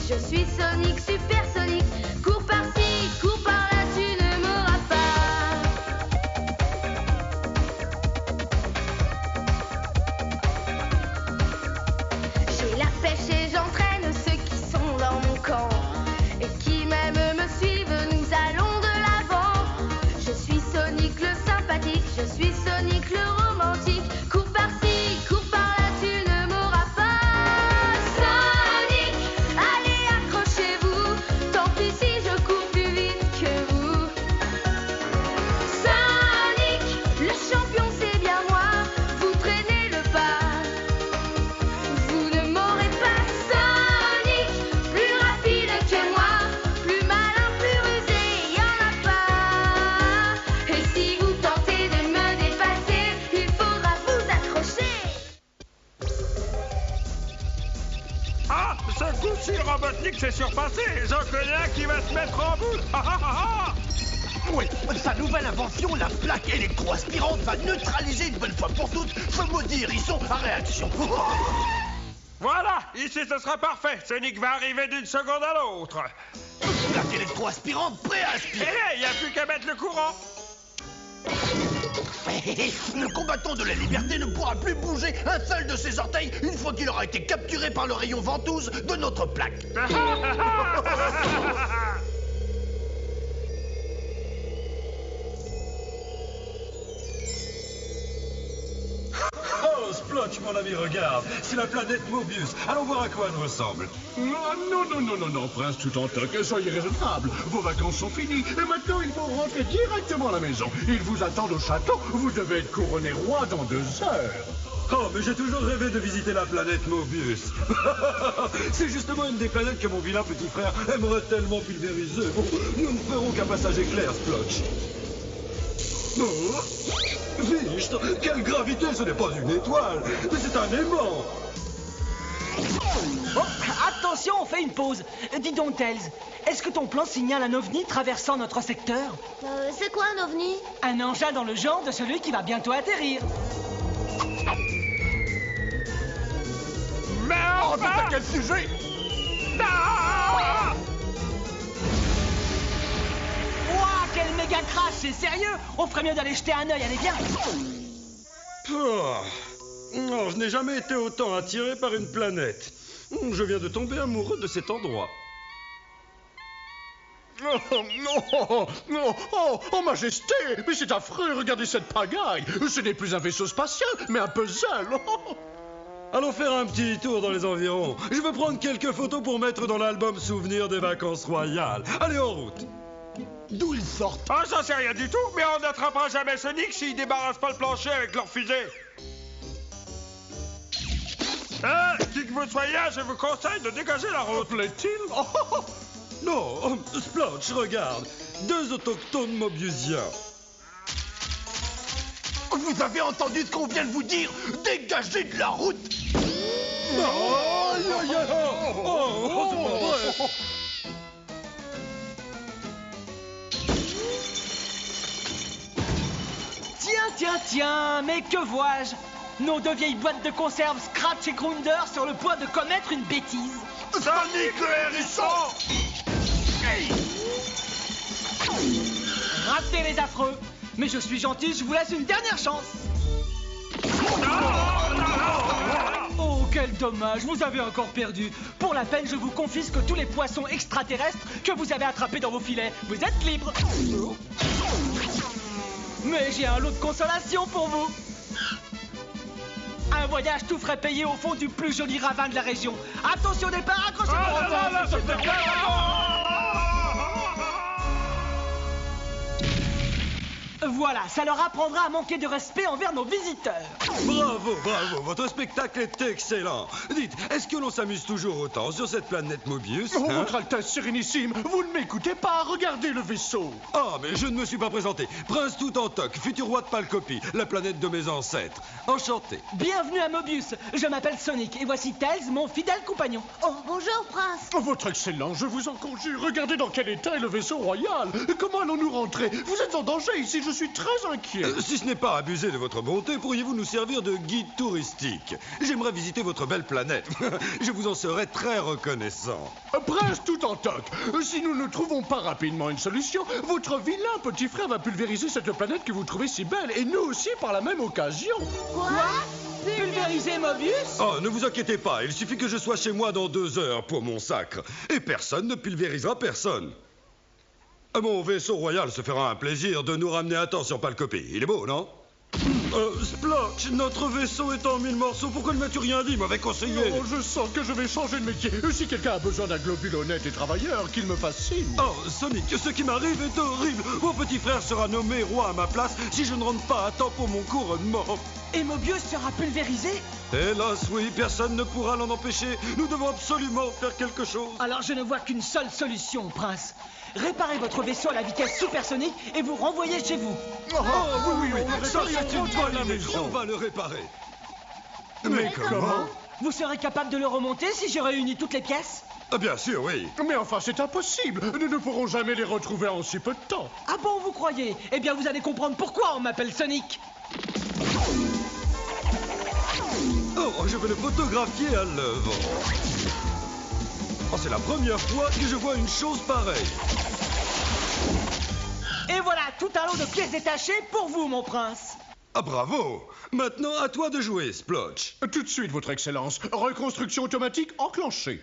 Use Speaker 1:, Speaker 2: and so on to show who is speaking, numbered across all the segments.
Speaker 1: Je suis Sonic, supersonique. Cours par-ci, cours par-là, tu ne m'auras pas. J'ai la pêche et j'entraîne ceux qui sont dans mon camp. Et qui même me suivent, nous allons de l'avant. Je suis Sonic le sympathique, je suis Sonic le romantique. Cours par-ci, cours par-là, tu ne m'auras pas. Sonic, allez accrochez-vous, tant pis si je cours plus vite que vous. Sonic, le champion c'est bien moi, vous traînez le pas. Vous ne m'aurez pas. Sonic, plus rapide que moi, plus malin, plus rusé, y en a pas. Et si vous tentez de me dépasser, il faudra vous accrocher.
Speaker 2: Ah, ce coup-ci, Robotnik s'est surpassé. J'en connais un qui va se mettre en boule. Ah, ah, ah, ah.
Speaker 3: Oui, sa nouvelle invention, la plaque électro-aspirante, va neutraliser une bonne fois pour toutes ce maudit hérisson à réaction.
Speaker 2: Voilà, ici ce sera parfait. Sonic va arriver d'une seconde à l'autre.
Speaker 3: Plaque électro-aspirante prêt à
Speaker 2: Et
Speaker 3: aspirer.
Speaker 2: là, il n'y a plus qu'à mettre le courant.
Speaker 3: Le combattant de la liberté ne pourra plus bouger un seul de ses orteils une fois qu'il aura été capturé par le rayon ventouse de notre plaque.
Speaker 4: Oh, Splotch, mon ami, regarde. C'est la planète Mobius. Allons voir à quoi elle ressemble.
Speaker 5: Non, Prince tout en toc, soyez raisonnable. Vos vacances sont finies et maintenant il faut rentrer directement à la maison. Ils vous attendent au château. Vous devez être couronné roi dans 2 heures.
Speaker 4: Oh, mais j'ai toujours rêvé de visiter la planète Mobius. C'est justement une des planètes que mon vilain petit frère aimerait tellement pulvériser. Bon, nous ne ferons qu'un passage éclair, Splotch. Oh, Fichte, quelle gravité, ce n'est pas une étoile, mais c'est un aimant.
Speaker 6: Oh, attention, on fait une pause. Dis donc, Tails, est-ce que ton plan signale un ovni traversant notre secteur?
Speaker 1: C'est quoi un ovni?
Speaker 6: Un engin dans le genre de celui qui va bientôt atterrir.
Speaker 2: Mais
Speaker 3: Oh, mais
Speaker 2: enfin
Speaker 3: à quel sujet?
Speaker 2: Ah.
Speaker 6: Ouah, quel méga crash, c'est sérieux? On ferait mieux d'aller jeter un œil, allez, viens.
Speaker 4: Non, je n'ai jamais été autant attiré par une planète. Je viens de tomber amoureux de cet endroit.
Speaker 5: Oh, Majesté, mais c'est affreux, regardez cette pagaille. Ce n'est plus un vaisseau spatial, mais un puzzle.
Speaker 4: Allons faire un petit tour dans les environs. Je veux prendre quelques photos pour mettre dans l'album souvenir des vacances royales. Allez, en route.
Speaker 3: D'où ils sortent?
Speaker 2: Ah, j'en sais rien du tout, mais on n'attrapera jamais Sonic s'il débarrasse pas le plancher avec leur fusée. Qui que vous soyez, je vous conseille de dégager la route.
Speaker 5: Plaît-il?
Speaker 4: Non, Splotch, regarde. 2 autochtones mobiusiens.
Speaker 3: Vous avez entendu ce qu'on vient de vous dire? Dégagez de la route!
Speaker 6: Tiens, mais que vois-je? Nos 2 vieilles boîtes de conserve Scratch et Grounder sur le point de commettre une bêtise.
Speaker 2: Sonic le hérisson!
Speaker 6: Ratez les affreux. Mais je suis gentil, je vous laisse une dernière chance. Oh, quel dommage, vous avez encore perdu. Pour la peine, je vous confisque tous les poissons extraterrestres que vous avez attrapés dans vos filets. Vous êtes libre. Mais j'ai un lot de consolation pour vous. Un voyage tout frais payé au fond du plus joli ravin de la région. Attention au départ, accrochez-vous. Voilà, ça leur apprendra à manquer de respect envers nos visiteurs.
Speaker 4: Bravo, votre spectacle est excellent. Dites, est-ce que l'on s'amuse toujours autant sur cette planète Mobius?
Speaker 5: Oh, Votre Altesse Sérénissime, vous ne m'écoutez pas, regardez le vaisseau.
Speaker 4: Ah, mais je ne me suis pas présenté. Prince tout en toc, futur roi de Palcopie, la planète de mes ancêtres. Enchanté.
Speaker 6: Bienvenue à Mobius, je m'appelle Sonic et voici Tails, mon fidèle compagnon.
Speaker 1: Oh, bonjour, prince.
Speaker 5: Votre Excellence, je vous en conjure, regardez dans quel état est le vaisseau royal. Comment allons-nous rentrer? Vous êtes en danger ici, je suis très inquiet.
Speaker 4: Si ce n'est pas abuser de votre bonté, pourriez-vous nous servir de guide touristique? J'aimerais visiter votre belle planète. Je vous en serais très reconnaissant.
Speaker 5: Prince tout en toc, si nous ne trouvons pas rapidement une solution, votre vilain petit frère va pulvériser cette planète que vous trouvez si belle, et nous aussi par la même occasion.
Speaker 1: Quoi?
Speaker 6: Pulvériser Mobius?
Speaker 4: Oh, ne vous inquiétez pas, il suffit que je sois chez moi dans 2 heures pour mon sacre. Et personne ne pulvérisera personne. Mon vaisseau royal se fera un plaisir de nous ramener à temps sur Palcopie. Il est beau, non? Splotch, notre vaisseau est en 1000 morceaux. Pourquoi ne m'as-tu rien dit, mauvais conseiller?
Speaker 5: Oh, je sens que je vais changer de métier. Si quelqu'un a besoin d'un globule honnête et travailleur, qu'il me fasse signe.
Speaker 4: Oh, Sonic, ce qui m'arrive est horrible. Mon petit frère sera nommé roi à ma place si je ne rentre pas à temps pour mon couronnement.
Speaker 6: Et Mobius sera pulvérisé?
Speaker 4: Hélas, oui, personne ne pourra l'en empêcher. Nous devons absolument faire quelque chose.
Speaker 6: Alors je ne vois qu'une seule solution, Prince. Réparez votre vaisseau à la vitesse supersonique et vous renvoyez chez vous.
Speaker 4: Oh, oui, ça
Speaker 5: réparer
Speaker 4: c'est une
Speaker 5: en
Speaker 4: bonne
Speaker 5: la
Speaker 4: idée.
Speaker 5: maison.
Speaker 4: On va le réparer.
Speaker 5: Mais comment?
Speaker 6: Vous serez capable de le remonter si je réunis toutes les pièces?
Speaker 4: Ah, bien sûr, oui.
Speaker 5: Mais enfin, c'est impossible. Nous ne pourrons jamais les retrouver en si peu de temps.
Speaker 6: Ah bon, vous croyez? Eh bien, vous allez comprendre pourquoi on m'appelle Sonic.
Speaker 4: Oh, je vais le photographier à l'œuvre. Oh, c'est la première fois que je vois une chose pareille.
Speaker 6: Et voilà, tout un lot de pièces détachées pour vous, mon prince.
Speaker 4: Ah, bravo. Maintenant, à toi de jouer, Splotch.
Speaker 5: Tout de suite, votre excellence. Reconstruction automatique enclenchée.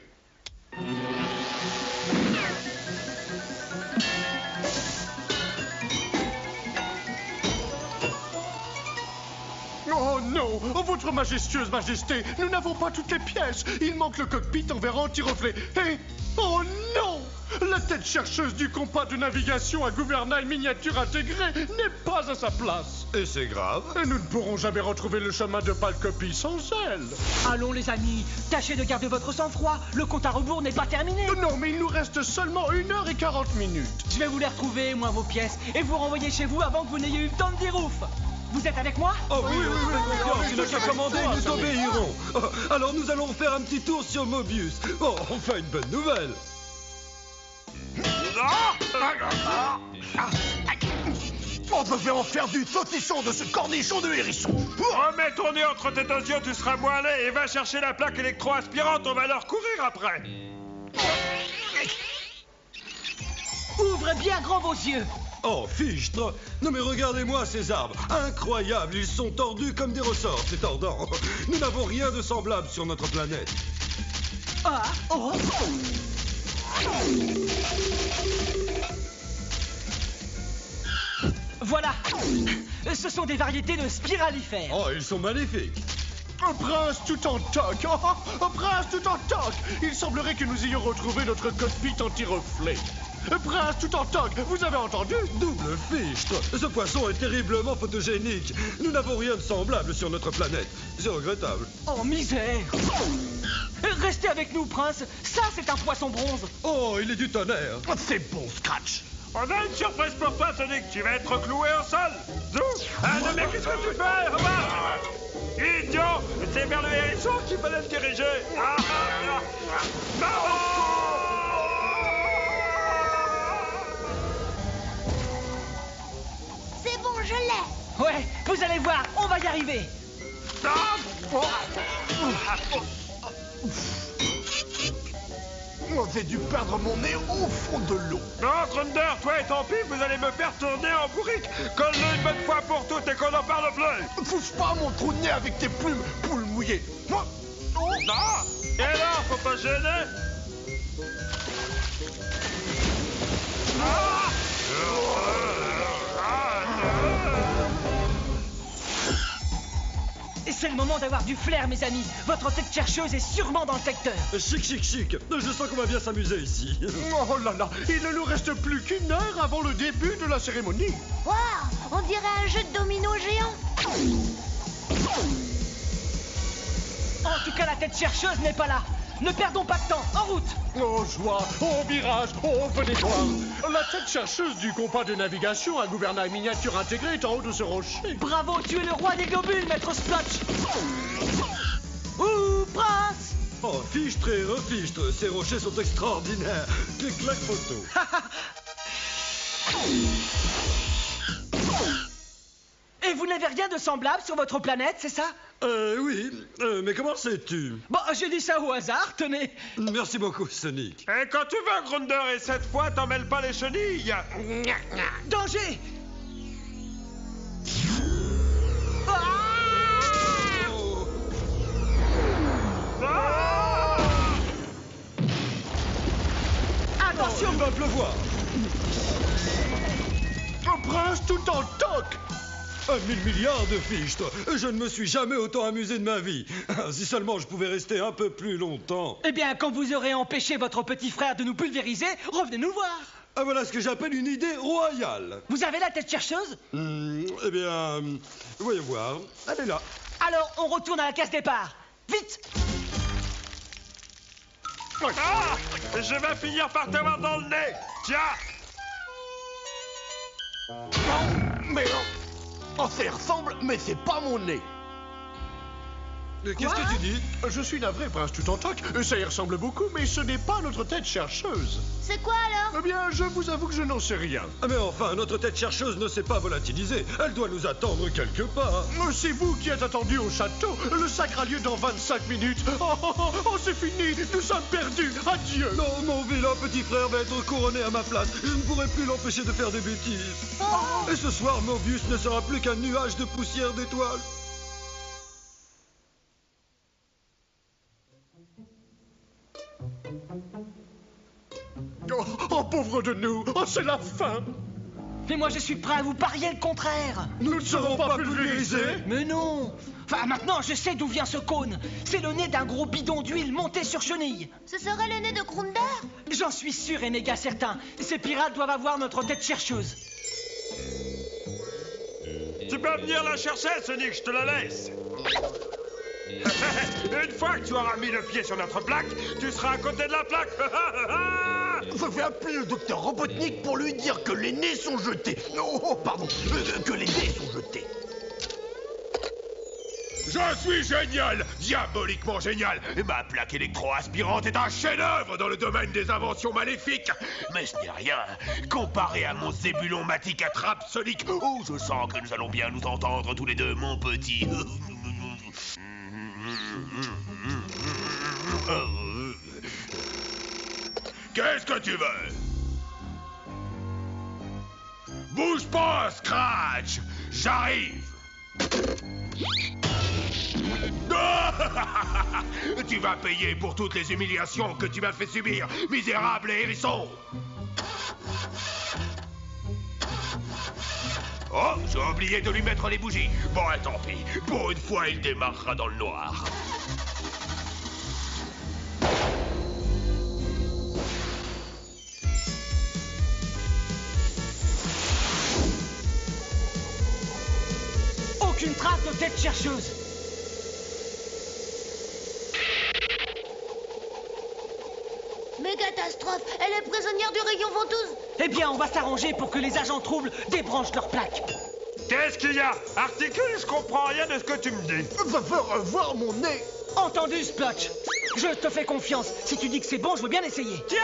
Speaker 5: Oh non! Oh, votre majestueuse majesté, nous n'avons pas toutes les pièces. Il manque le cockpit en verre anti-reflet. Et... oh non! La tête chercheuse du compas de navigation à gouvernail miniature intégré n'est pas à sa place.
Speaker 4: Et c'est grave.
Speaker 5: Et nous ne pourrons jamais retrouver le chemin de Palcopie sans elle.
Speaker 6: Allons, les amis, tâchez de garder votre sang-froid. Le compte à rebours n'est pas terminé.
Speaker 5: Non, mais il nous reste seulement 1h40.
Speaker 6: Je vais vous les retrouver, moi, vos pièces, et vous renvoyer chez vous avant que vous n'ayez eu le temps de dire ouf. Vous êtes avec moi?
Speaker 4: Oh oui, confiance, il n'a qu'à commander, nous t'obéirons. Oh, alors nous allons faire un petit tour sur Mobius. Oh, enfin une bonne nouvelle.
Speaker 3: On devait en faire du saucisson de ce cornichon de hérisson.
Speaker 2: Remets ton nez entre tes 2 yeux, tu seras moins laid et va chercher la plaque électro-aspirante, on va leur courir après.
Speaker 6: Ouvrez bien grand vos yeux.
Speaker 4: Oh, fichtre. Non mais regardez-moi ces arbres. Incroyables, ils sont tordus comme des ressorts, c'est tordant. Nous n'avons rien de semblable sur notre planète.
Speaker 6: Ah, oh. Voilà. Ce sont des variétés de spiralifères.
Speaker 4: Oh, ils sont magnifiques.
Speaker 5: Un prince tout en toc. Un prince tout en toc. Il semblerait que nous ayons retrouvé notre cockpit anti-reflet. Prince tout en toc, vous avez entendu?
Speaker 4: Double fichtre. Ce poisson est terriblement photogénique. Nous n'avons rien de semblable sur notre planète. C'est regrettable.
Speaker 6: Oh, misère. Restez avec nous, Prince. Ça, c'est un poisson bronze.
Speaker 4: Oh, il est du tonnerre.
Speaker 3: C'est bon, Scratch.
Speaker 2: On a une surprise pour toi, Sonic. Tu vas être cloué au sol. Zou. Ah, non, mais qu'est-ce que tu fais? Remarque. Idiot. C'est vers le hérisson qu'il fallait te diriger. Non.
Speaker 1: C'est bon, je l'ai.
Speaker 6: Ouais, vous allez voir, on va y arriver.
Speaker 3: J'ai dû perdre mon nez au fond de l'eau.
Speaker 2: Non, Thunder, toi et ton pif, vous allez me faire tourner en bourrique. Colle-le une bonne fois pour toutes et qu'on n'en parle plus.
Speaker 3: Touche pas à mon trou de nez avec tes plumes, poule mouillée. Moi. Oh.
Speaker 2: Non. Et alors, faut pas gêner.
Speaker 6: C'est le moment d'avoir du flair, mes amis. Votre tête chercheuse est sûrement dans le secteur.
Speaker 4: Chic, chic, chic. Je sens qu'on va bien s'amuser ici.
Speaker 5: Oh là là, il ne nous reste plus qu'1 heure avant le début de la cérémonie.
Speaker 1: Waouh, on dirait un jeu de domino géant.
Speaker 6: En tout cas, la tête chercheuse n'est pas là. Ne perdons pas de temps. En route.
Speaker 5: Oh joie, oh virage, oh venez voir. La tête chercheuse du compas de navigation à gouvernail miniature intégré est en haut de ce rocher.
Speaker 6: Bravo, tu es le roi des globules, maître Splotch. Ouh, Prince.
Speaker 4: Oh, fichtre et refichtre. Ces rochers sont extraordinaires. Clic-clac photo.
Speaker 6: n'avez rien de semblable sur votre planète, c'est ça?
Speaker 4: Oui, mais comment sais-tu?
Speaker 6: Bon, j'ai dit ça au hasard, tenez.
Speaker 4: Merci beaucoup, Sonic.
Speaker 2: Et quand tu veux, Grunder, et cette fois, t'en mêles pas les chenilles.
Speaker 6: Danger!
Speaker 2: Ah!
Speaker 6: Attention!
Speaker 4: Il va pleuvoir.
Speaker 5: Un prince tout en toc.
Speaker 4: 1 000 milliards de fichtes. Je ne me suis jamais autant amusé de ma vie. Si seulement je pouvais rester un peu plus longtemps.
Speaker 6: Eh bien, quand vous aurez empêché votre petit frère de nous pulvériser, revenez nous voir.
Speaker 4: Ah, voilà ce que j'appelle une idée royale.
Speaker 6: Vous avez la tête chercheuse?
Speaker 4: Eh bien, voyons voir. Elle est là.
Speaker 6: Alors, on retourne à la case départ. Vite!
Speaker 2: Ah! Je vais finir par t'avoir dans le nez. Tiens.
Speaker 3: Mais oh, ça y ressemble, mais c'est pas mon nez.
Speaker 4: Qu'est-ce que tu dis?
Speaker 5: Je suis navré, prince tout en toc. Ça y ressemble beaucoup, mais ce n'est pas notre tête chercheuse.
Speaker 1: C'est quoi alors?
Speaker 5: Eh bien, je vous avoue que je n'en sais rien.
Speaker 4: Ah, mais enfin, notre tête chercheuse ne s'est pas volatilisée. Elle doit nous attendre quelque part.
Speaker 5: C'est vous qui êtes attendu au château. Le sacre a lieu dans 25 minutes. Oh, c'est fini. Nous sommes perdus. Adieu.
Speaker 4: Non, mon vilain petit frère va être couronné à ma place. Je ne pourrai plus l'empêcher de faire des bêtises. Et ce soir, Mobius ne sera plus qu'un nuage de poussière d'étoiles.
Speaker 5: Oh, pauvre de nous. Oh, c'est la fin.
Speaker 6: Mais moi, je suis prêt à vous parier le contraire.
Speaker 5: Nous ne serons pas pulvérisés.
Speaker 6: Mais non! Enfin, maintenant, je sais d'où vient ce cône. C'est le nez d'un gros bidon d'huile monté sur chenille.
Speaker 1: Ce serait le nez de Grunder?
Speaker 6: J'en suis sûr et méga certain. Ces pirates doivent avoir notre tête chercheuse.
Speaker 2: Tu peux venir la chercher, Sonic, je te la laisse. Une fois que tu auras mis le pied sur notre plaque, tu seras à côté de la plaque.
Speaker 3: Je vais appeler le docteur Robotnik pour lui dire que les nez sont jetés. Oh, pardon, que les nez sont jetés.
Speaker 7: Je suis génial, diaboliquement génial. Ma plaque électro-aspirante est un chef-d'œuvre dans le domaine des inventions maléfiques. Mais ce n'est rien comparé à mon zébulon matique attrape Sonic. Oh, je sens que nous allons bien nous entendre tous les deux, mon petit. Qu'est-ce que tu veux? Bouge pas, Scratch. J'arrive. Tu vas payer pour toutes les humiliations que tu m'as fait subir, misérable et hérisson. Oh, j'ai oublié de lui mettre les bougies. Bon, tant pis. Pour une fois, il démarrera dans le noir.
Speaker 6: Aucune trace de tête chercheuse.
Speaker 1: Mais catastrophe, elle est prisonnière du rayon ventouse.
Speaker 6: Eh bien, on va s'arranger pour que les agents troubles débranchent leurs plaques.
Speaker 2: Qu'est-ce qu'il y a? Articule, je comprends rien de ce que tu me dis.
Speaker 3: Je veux revoir mon nez.
Speaker 6: Entendu, Splotch. Je te fais confiance. Si tu dis que c'est bon, je veux bien essayer.
Speaker 2: Tiens,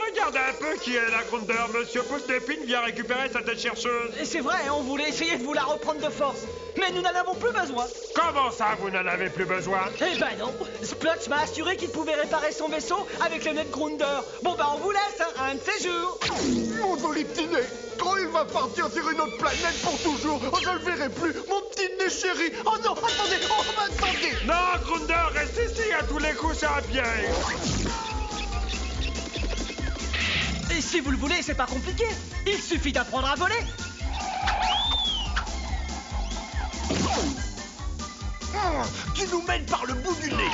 Speaker 2: regarde un peu qui est la Grunder. Monsieur Poule d'Épine vient récupérer sa tête chercheuse.
Speaker 6: Et c'est vrai, on voulait essayer de vous la reprendre de force. Mais nous n'en avons plus besoin.
Speaker 2: Comment ça, vous n'en avez plus besoin?
Speaker 6: Eh ben non. Splotch m'a assuré qu'il pouvait réparer son vaisseau avec le nez de Grunder. Bon bah on vous laisse, hein, un de ces jours.
Speaker 5: Mon joli petit nez. Quand il va partir sur une autre planète pour toujours, je le verrai plus. Mon petit nez chéri. Oh non, attendez, attendez.
Speaker 2: Non, Grunder, reste ici. À tous les coups, c'est un piège.
Speaker 6: Et si vous le voulez, c'est pas compliqué. Il suffit d'apprendre à voler.
Speaker 3: Qui nous mène par le bout du nez.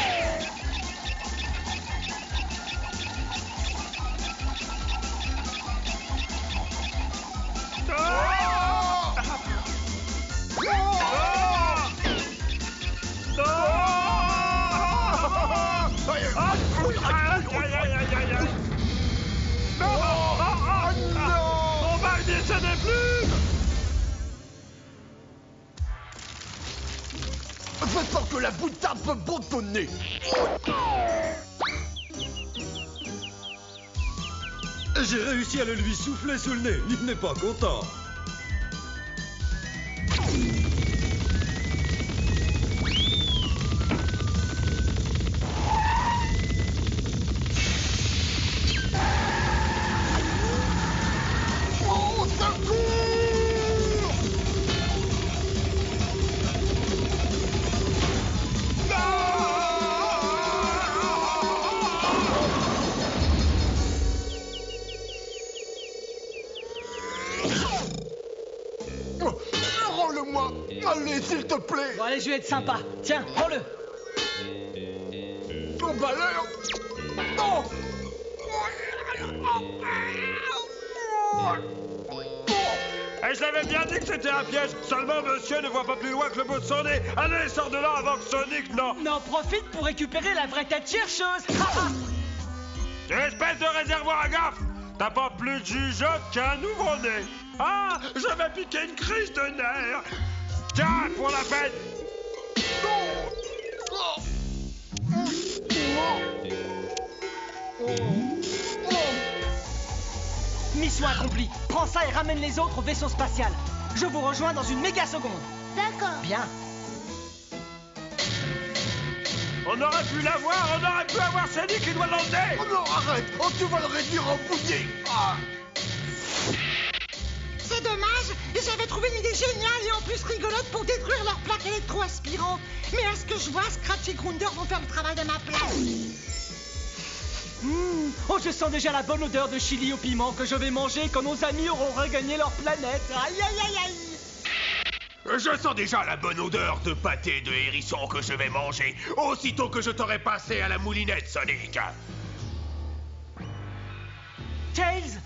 Speaker 2: On va le décéder plus.
Speaker 3: Fais sorte que la boutade peut boutonnner.
Speaker 4: J'ai réussi à le lui souffler sous le nez. Il n'est pas content.
Speaker 5: Rends-le-moi. Allez, s'il te plaît.
Speaker 6: Bon, allez, je vais être sympa. Tiens, prends-le.
Speaker 5: Oh, malheur. Non.
Speaker 2: Et je l'avais bien dit que c'était un piège. Seulement, monsieur ne voit pas plus loin que le bout de son nez. Allez, sors de là avant que Sonic, non.
Speaker 6: N'en profite pour récupérer la vraie tête chercheuse.
Speaker 2: Espèce de réservoir à gaffe. T'as pas plus de jugeote qu'un nouveau-né. Ah, je vais piquer une crise de nerfs. Tiens, pour la peine.
Speaker 6: Mission accomplie. Prends ça et ramène les autres au vaisseau spatial. Je vous rejoins dans une méga seconde.
Speaker 1: D'accord.
Speaker 6: Bien.
Speaker 2: On aurait pu l'avoir, on aurait pu avoir Sonic qui doit l'emmener.
Speaker 5: Oh non, arrête. Oh, tu vas le réduire en bouillie. Ah.
Speaker 8: C'est dommage, j'avais trouvé une idée géniale et en plus rigolote pour détruire leur plaque électro-aspirante. Mais à ce que je vois, Scratch et Grunder vont faire le travail de ma place.
Speaker 6: Oh, je sens déjà la bonne odeur de chili au piment que je vais manger quand nos amis auront regagné leur planète. Aïe, aïe, aïe, aïe.
Speaker 7: Je sens déjà la bonne odeur de pâté de hérisson que je vais manger aussitôt que je t'aurai passé à la moulinette, Sonic.
Speaker 6: Tails.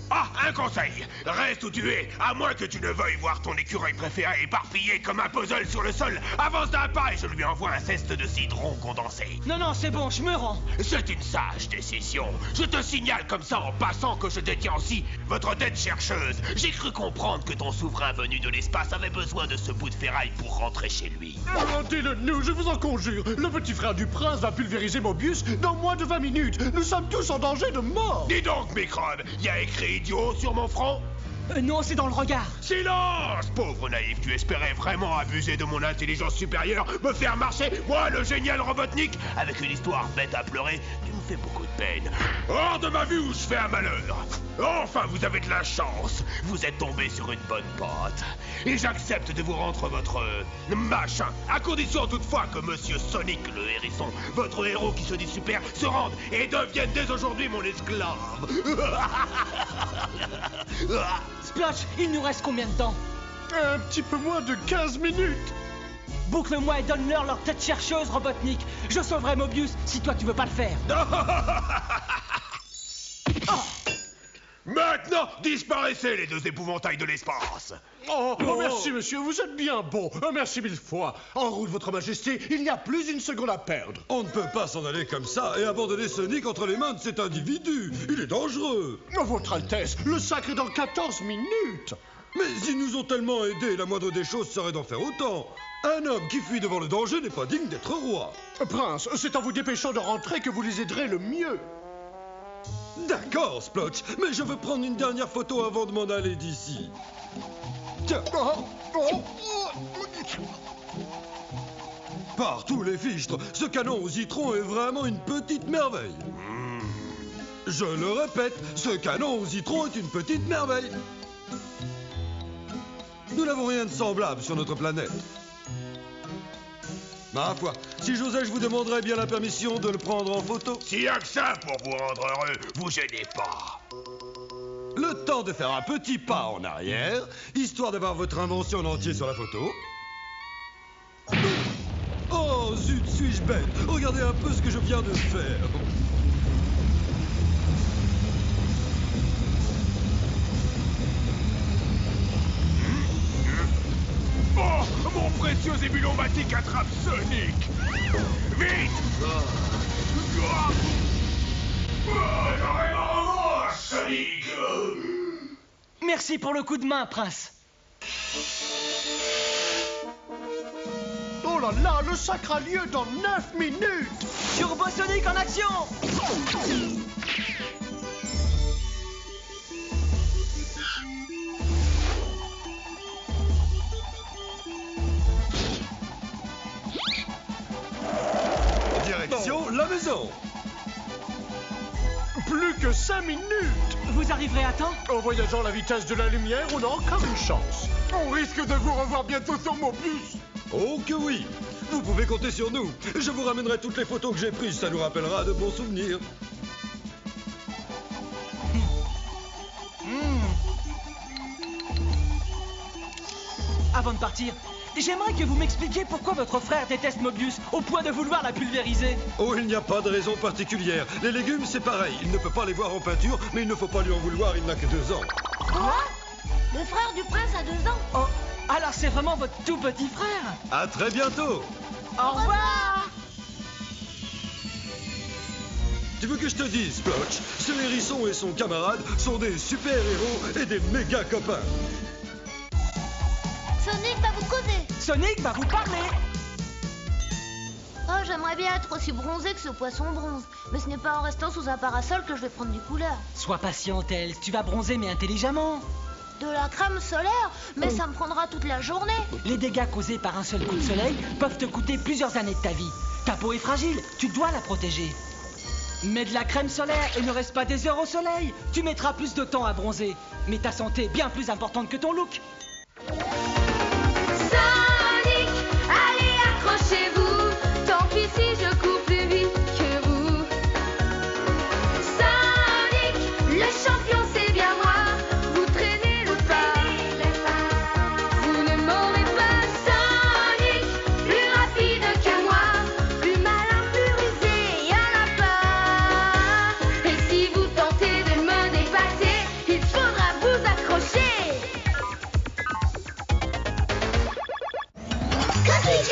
Speaker 7: Ah, un conseil. Reste où tu es, à moins que tu ne veuilles voir ton écureuil préféré éparpillé comme un puzzle sur le sol. Avance d'un pas et je lui envoie un zeste de citron condensé.
Speaker 6: Non, non, c'est bon, je me rends.
Speaker 7: C'est une sage décision. Je te signale comme ça en passant que je détiens aussi votre tête chercheuse. J'ai cru comprendre que ton souverain venu de l'espace avait besoin de ce bout de ferraille pour rentrer chez lui.
Speaker 5: Rendez-le-nous, je vous en conjure. Le petit frère du prince va pulvériser Mobius dans moins de 20 minutes. Nous sommes tous en danger de mort.
Speaker 7: Dis donc, microbe, y a écrit idiot sur mon front?
Speaker 6: Non, c'est dans le regard.
Speaker 7: Silence! Pauvre naïf, tu espérais vraiment abuser de mon intelligence supérieure, me faire marcher, moi, le génial Robotnik, avec une histoire bête à pleurer. Tu me fais beaucoup de peine. Hors de ma vue où je fais un malheur. Enfin, vous avez de la chance. Vous êtes tombé sur une bonne pote. Et j'accepte de vous rendre votre machin, à condition toutefois que Monsieur Sonic le hérisson, votre héros qui se dit super, se rende et devienne dès aujourd'hui mon esclave.
Speaker 6: Splotch, il nous reste combien de temps?
Speaker 5: Un petit peu moins de 15 minutes.
Speaker 6: Boucle-moi et donne-leur leur tête chercheuse, Robotnik. Je sauverai Mobius si toi tu veux pas le faire.
Speaker 7: Maintenant, disparaissez les deux épouvantails de l'espace.
Speaker 5: Oh, merci, monsieur, vous êtes bien bon. Merci mille fois. En route, votre majesté, il n'y a plus une seconde à perdre.
Speaker 4: On ne peut pas s'en aller comme ça et abandonner Sonic entre les mains de cet individu. Il est dangereux.
Speaker 5: Votre Altesse, le sacre est dans 14 minutes.
Speaker 4: Mais ils nous ont tellement aidés, la moindre des choses serait d'en faire autant. Un homme qui fuit devant le danger n'est pas digne d'être roi.
Speaker 5: Prince, c'est en vous dépêchant de rentrer que vous les aiderez le mieux.
Speaker 4: D'accord, Splotch, mais je veux prendre une dernière photo avant de m'en aller d'ici. Tiens. Par tous les fichtres, ce canon au citron est vraiment une petite merveille. Je le répète, ce canon au citron est une petite merveille. Nous n'avons rien de semblable sur notre planète. Ma foi, si j'osais, je vous demanderais bien la permission de le prendre en photo.
Speaker 7: S'il y a que ça pour vous rendre heureux, vous gênez pas.
Speaker 4: Le temps de faire un petit pas en arrière, histoire d'avoir votre invention en entier sur la photo. Oh, zut, suis-je bête? Regardez un peu ce que je viens de faire.
Speaker 7: Oh, mon précieux ébulonmatique attrape Sonic. Vite! J'aurai ma revanche, Sonic!
Speaker 6: Merci pour le coup de main, Prince.
Speaker 5: Oh là là, le sacre a lieu dans 9 minutes.
Speaker 6: Turbo Sonic en action!
Speaker 4: Direction la maison.
Speaker 5: Plus que 5 minutes.
Speaker 6: Vous arriverez à temps?
Speaker 5: En voyageant à la vitesse de la lumière, on a encore une chance. On risque de vous revoir bientôt sur Mobius.
Speaker 4: Oh que oui. Vous pouvez compter sur nous. Je vous ramènerai toutes les photos que j'ai prises, ça nous rappellera de bons souvenirs.
Speaker 6: avant de partir, j'aimerais que vous m'expliquiez pourquoi votre frère déteste Mobius au point de vouloir la pulvériser.
Speaker 4: Oh, il n'y a pas de raison particulière. Les légumes, c'est pareil. Il ne peut pas les voir en peinture, mais il ne faut pas lui en vouloir, il n'a que 2 ans.
Speaker 1: Quoi? Le frère du prince a 2 ans?
Speaker 6: Oh, alors c'est vraiment votre tout petit frère.
Speaker 4: À très bientôt.
Speaker 6: Au revoir.
Speaker 4: Tu veux que je te dise, Splotch, ce hérisson et son camarade sont des super-héros et des méga copains.
Speaker 1: Sonic va vous causer.
Speaker 6: Sonic va vous parler.
Speaker 1: Oh, j'aimerais bien être aussi bronzé que ce poisson bronze. Mais ce n'est pas en restant sous un parasol que je vais prendre du couleur.
Speaker 6: Sois patiente, Else, tu vas bronzer mais intelligemment.
Speaker 1: De la crème solaire? Mais ça me prendra toute la journée.
Speaker 6: Les dégâts causés par un seul coup de soleil peuvent te coûter plusieurs années de ta vie. Ta peau est fragile, tu dois la protéger. Mets de la crème solaire et ne reste pas des heures au soleil. Tu mettras plus de temps à bronzer. Mais ta santé est bien plus importante que ton look.
Speaker 1: Sonic, allez accrochez-vous. Tant pis si je cours plus vite que vous. Sonic, le champion c'est bien moi. Vous traînez le pas. Vous ne m'aurez pas. Sonic, plus rapide que moi. Plus malin, plus rusé, y'en a pas. Et si vous tentez de me dépasser, il faudra vous accrocher. Cosmic